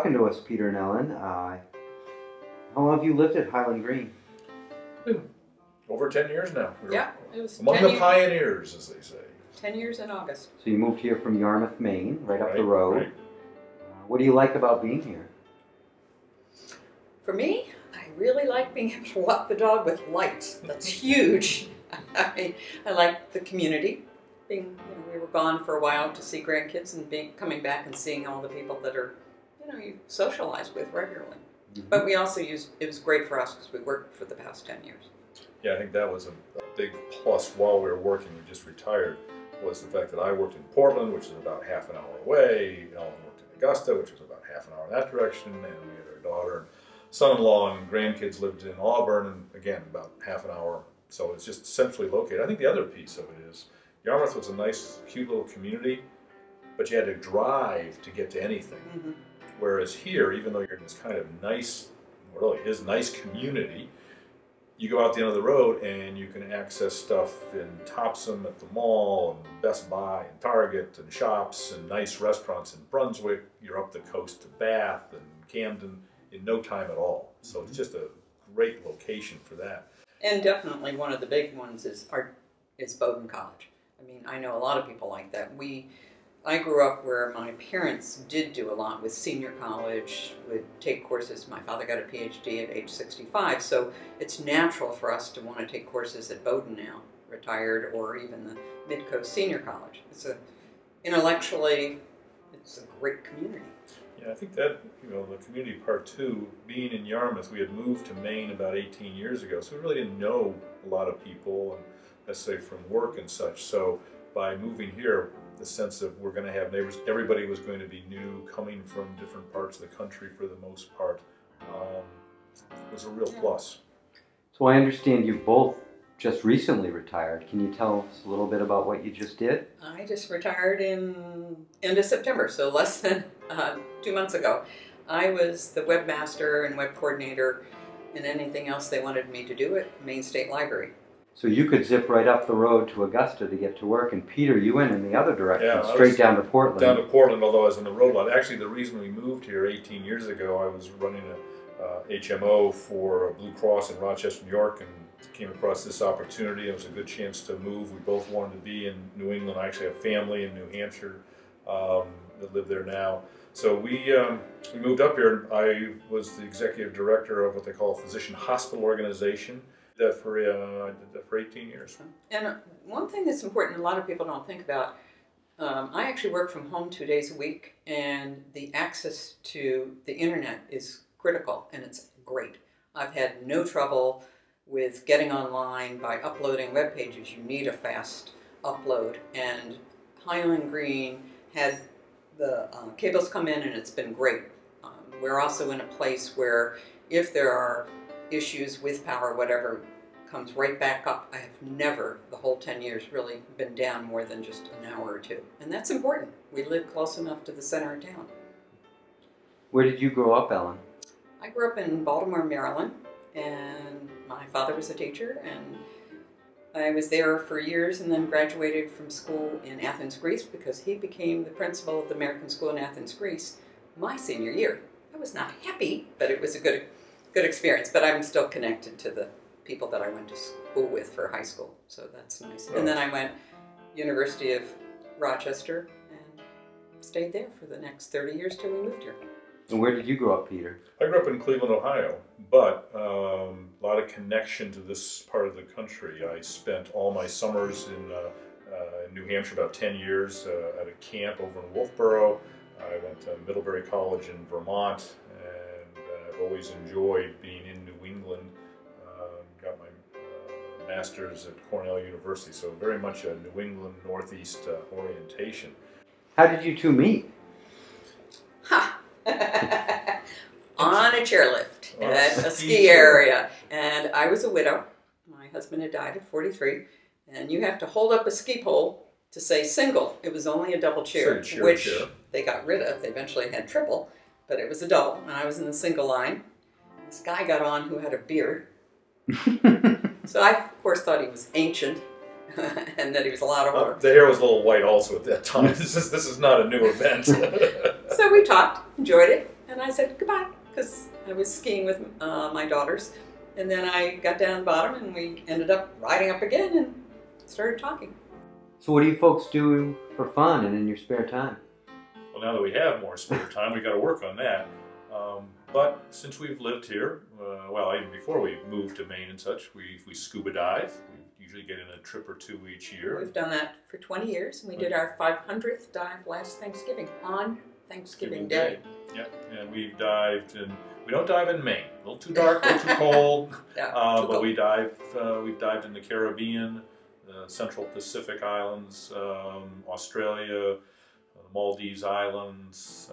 talking to us, Peter and Ellen. How long have you lived at Highland Green? Over 10 years now. Yeah, it was among the pioneers, as they say. 10 years in August. So you moved here from Yarmouth, Maine, right up the road. Right. What do you like about being here? For me, I really like being able to walk the dog with lights. That's huge. I like the community. We were gone for a while to see grandkids and coming back and seeing all the people that are, you socialize with regularly. Mm-hmm. But we also it was great for us because we worked for the past 10 years. Yeah, I think that was a big plus while we were working. We just retired, was the fact that I worked in Portland, which is about half an hour away. Ellen worked in Augusta, which was about half an hour in that direction, and we had our daughter and son-in-law and grandkids lived in Auburn, and again, about half an hour. So it's just centrally located. I think the other piece of it is Yarmouth was a nice, cute little community, but you had to drive to get to anything. Mm-hmm. Whereas here, even though you're in this kind of nice, really is nice community, you go out the end of the road and you can access stuff in Topsom at the mall and Best Buy and Target and shops and nice restaurants in Brunswick. You're up the coast to Bath and Camden in no time at all. So it's just a great location for that. And definitely one of the big ones is Bowdoin College. I mean, I know a lot of people like that. I grew up where my parents did do a lot with senior college, would take courses. My father got a PhD at age 65, so it's natural for us to want to take courses at Bowdoin now, retired, or even the Mid-Coast Senior College. Intellectually, it's a great community. Yeah, I think that, the community part too, being in Yarmouth, we had moved to Maine about 18 years ago, so we really didn't know a lot of people, and let's say from work and such. So by moving here, the sense of we're going to have neighbors, everybody was going to be new, coming from different parts of the country for the most part, was a real plus. So I understand you both just recently retired. Can you tell us a little bit about what you just did? I just retired in end of September, so less than 2 months ago. I was the webmaster and web coordinator and anything else they wanted me to do at Maine State Library. So you could zip right up the road to Augusta to get to work, and Peter, you went in the other direction, yeah, straight down to Portland. Down to Portland, although I was on the road a lot. Actually, the reason we moved here 18 years ago, I was running a HMO for Blue Cross in Rochester, New York, and came across this opportunity. It was a good chance to move. We both wanted to be in New England. I actually have family in New Hampshire that live there now. So we moved up here. I was the executive director of what they call a physician hospital organization. I did that for 18 years. And one thing that's important, a lot of people don't think about, I actually work from home 2 days a week, and the access to the internet is critical, and it's great. I've had no trouble with getting online by uploading web pages. You need a fast upload, and Highland Green had the cables come in, and it's been great. We're also in a place where if there are issues with power, whatever, comes right back up. I have never, the whole 10 years, really been down more than just an hour or two. And that's important. We live close enough to the center of town. Where did you grow up, Ellen? I grew up in Baltimore, Maryland, and my father was a teacher, and I was there for years and then graduated from school in Athens, Greece, because he became the principal of the American School in Athens, Greece, my senior year. I was not happy, but it was a good experience. But I'm still connected to the people that I went to school with for high school, so that's nice. And then I went University of Rochester and stayed there for the next 30 years till we moved here. And where did you grow up, Peter? I grew up in Cleveland, Ohio, but a lot of connection to this part of the country. I spent all my summers in New Hampshire, about 10 years, at a camp over in Wolfboro. I went to Middlebury College in Vermont, and I've always enjoyed being in New England. Got my master's at Cornell University, so very much a New England Northeast orientation. How did you two meet? Ha! On a chairlift at a ski area. And I was a widow. My husband had died at 43. And you have to hold up a ski pole to say single. It was only a double chair, which they got rid of. They eventually had triple, but it was a double. And I was in the single line. This guy got on who had a beard. So I, of course, thought he was ancient and that he was a lot older. The hair was a little white also at that time. This is not a new event. So we talked, enjoyed it, And I said goodbye, because I was skiing with my daughters. And then I got down the bottom and we ended up riding up again and started talking. So what do you folks do for fun and in your spare time? Well, now that we have more spare time, we got to work on that. But since we've lived here, well, even before we moved to Maine and such, we scuba dive. We usually get in a trip or two each year. We've done that for 20 years, and we did our 500th dive last Thanksgiving, on Thanksgiving Day. Yep, and we've dived in. We don't dive in Maine. A little too dark, a little too cold. Yeah, but cold. we've dived in the Caribbean, the Central Pacific Islands, Australia, the Maldives Islands.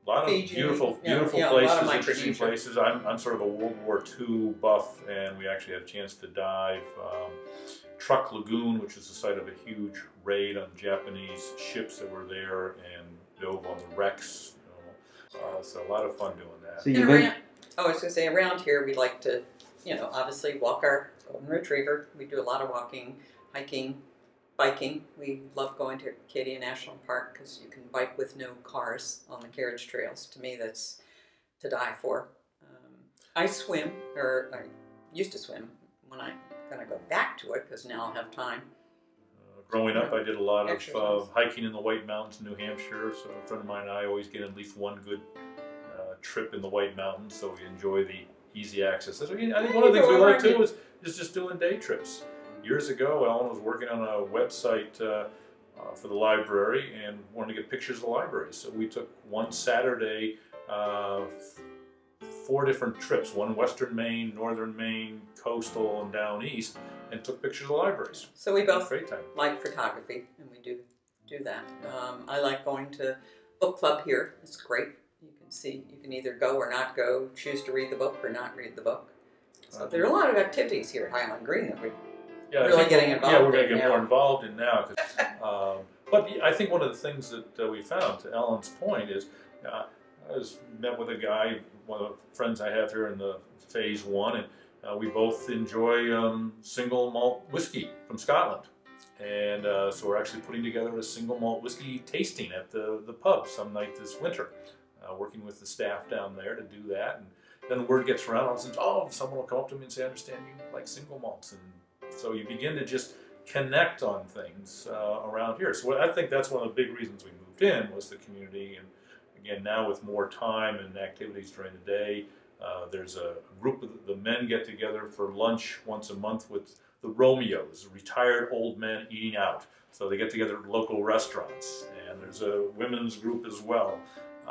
A lot of Fiji, beautiful places, interesting places. I'm sort of a World War II buff, and we actually had a chance to dive Truck Lagoon, which is the site of a huge raid on Japanese ships that were there, and dove on the wrecks. So a lot of fun doing that. So I was going to say, around here we like to, obviously walk our golden retriever. We do a lot of walking, hiking, biking. We love going to Acadia National Park because you can bike with no cars on the carriage trails. To me, that's to die for. I swim, or I used to swim. When I'm going to go back to it because now I'll have time. Growing up, I did a lot Exercise. of hiking in the White Mountains, New Hampshire. So a friend of mine and I always get at least one good trip in the White Mountains, so we enjoy the easy access. I think one of the things we like too is just doing day trips. Years ago, Ellen was working on a website for the library and wanted to get pictures of the library. So we took one Saturday, 4 different trips, one Western Maine, Northern Maine, coastal, and down east, and took pictures of libraries. So we both Great time. like photography, and we do that. I like going to book club here. It's great. You can either go or not go, choose to read the book or not read the book. So there are a lot of activities here at Highland Green that we're really getting involved in. Yeah, we're going to get more involved in now. But I think one of the things that we found, to Ellen's point, is I was met with a guy, one of the friends I have here in the Phase 1, and we both enjoy single malt whiskey from Scotland. And so we're actually putting together a single malt whiskey tasting at the pub some night this winter. Working with the staff down there to do that, and then the word gets around. All of a sudden, someone will come up to me and say, "I understand you like single malts," and so you begin to just connect on things around here. So I think that's one of the big reasons we moved in was the community, and again now with more time and activities during the day, there's a group of the men get together for lunch once a month with the Romeos, retired old men eating out. So they get together at local restaurants, and there's a women's group as well.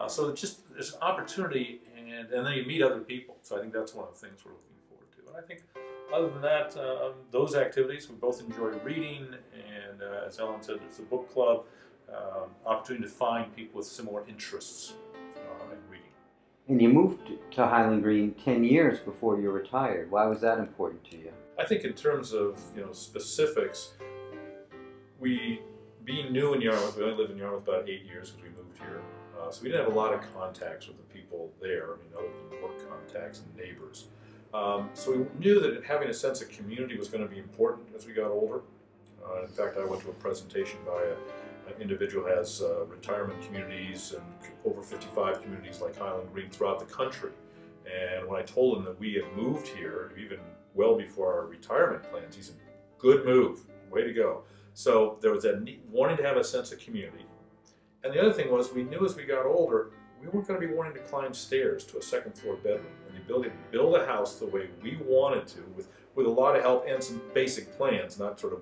So there's an opportunity, and then you meet other people. So I think that's one of the things we're looking forward to. And I think other than that, those activities, we both enjoy reading, and as Ellen said, there's a book club, opportunity to find people with similar interests in reading. And you moved to Highland Green 10 years before you retired. Why was that important to you? I think in terms of specifics, being new in Yarmouth, we only lived in Yarmouth about 8 years because we moved here. So we didn't have a lot of contacts with the people there, other than work contacts and neighbors. So we knew that having a sense of community was going to be important as we got older. In fact, I went to a presentation by an individual who has retirement communities and over 55 communities like Highland Green throughout the country. And when I told him that we had moved here, even well before our retirement plans, he said, "Good move, way to go." So there was that wanting to have a sense of community. And the other thing was, we knew as we got older, we weren't going to be wanting to climb stairs to a second floor bedroom. And the ability to build a house the way we wanted to, with a lot of help and some basic plans, not sort of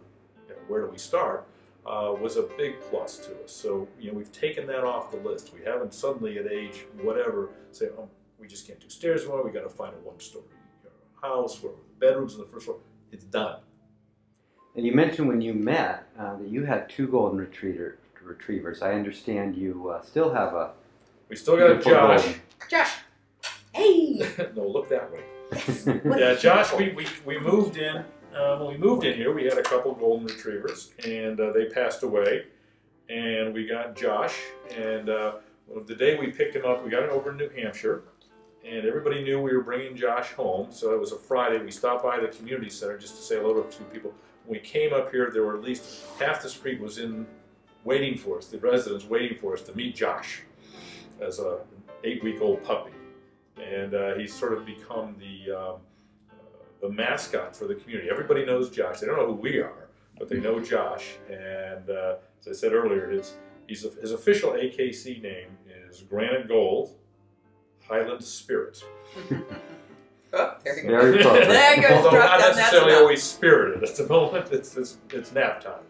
where do we start, was a big plus to us. So we've taken that off the list. We haven't suddenly at age whatever say, "Oh, we just can't do stairs anymore. We got to find a one-story house where the bedrooms on the first floor." It's done. And you mentioned when you met that you had 2 golden retrievers. I understand you still have a... We still got Josh. Josh! Hey! No, look that way. Yeah, Josh, we moved in. When we moved in here, we had a couple golden retrievers, and they passed away. And we got Josh, and the day we picked him up, we got him over in New Hampshire, and everybody knew we were bringing Josh home, so it was a Friday. We stopped by the community center just to say hello to a few people. When we came up here, there were at least half the street was waiting for us, the residents waiting for us to meet Josh. as a 8-week-old puppy, and he's sort of become the mascot for the community. Everybody knows Josh. They don't know who we are, but they know Josh. And as I said earlier, his official AKC name is Granite Gold Highland Spirit. Oh, there you go. Very close. There goes Although drop not down, that's necessarily enough. always spirited at the moment. It's nap time.